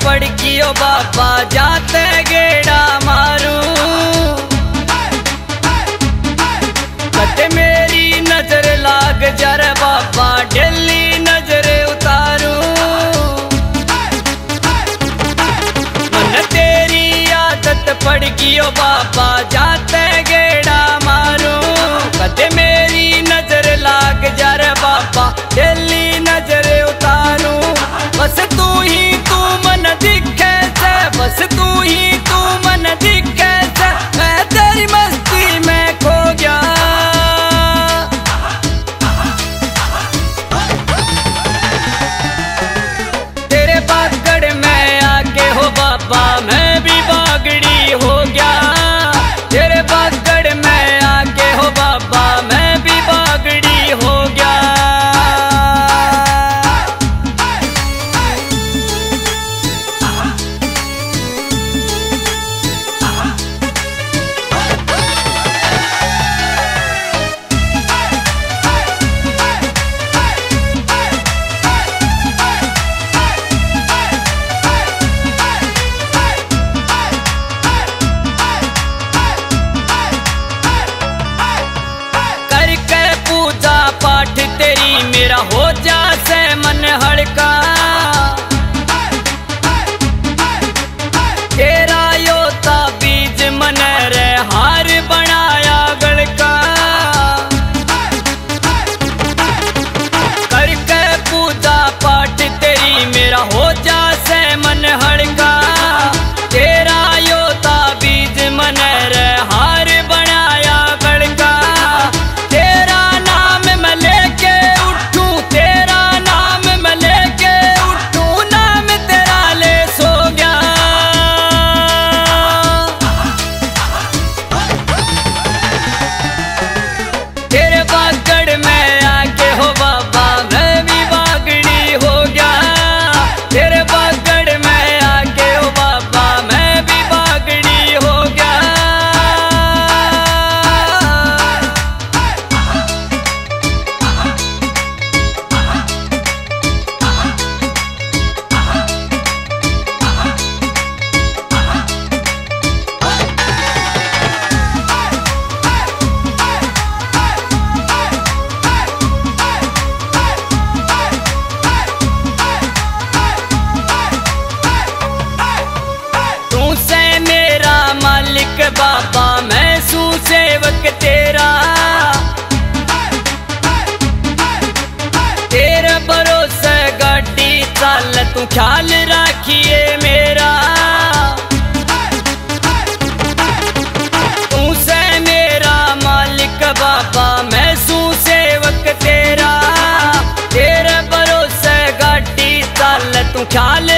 पड़कियो बाबा जाते गेड़ा मारू कटे मेरी नजर लाग जर बाबा डेली नजर उतारू मन तेरी आदत पड़कियो बाबा जाते गेड़ा मारू कटे मेरी नजर लाग जर बाबा डेली नजर उतारू बस तू ही तू मन दिखे से बस तू ही तू मन दिखे से मैं तेरी मस्ती में खो गया तेरे बागड़ में आके हो बाबा मैं भी बागड़ी हो गया तेरे बागड़ में आके हो बाबा मैं भी बागड़ी हो गया तेरी मेरा हो जा से मन हड़का तेरा योता बीज मन रे हार बनाया गलका करके पूजा पाठ तेरी मेरा हो जा से मन हड़का तेरा योता बीज मन रे हार बनाया गलका तेरा नाम मैं लेके उठूं तेरा नाम मैं लेके उठूं नाम तेरा ले सो गया तेरे बागड़ में आके हो बाबा मैं भी बागड़ी हो गया तेरे बागड़ में आके हो बाबा मैं भी बागड़ी हो गया मालिक बाबा मैं सू सेवक तेरा तेरे भरोसे गाड़ी चल तू ख्याल रखिए मेरा तू से मेरा मालिक बाबा मैं सू सेवक तेरा तेरे भरोसे गाड़ी चल तू ख्याल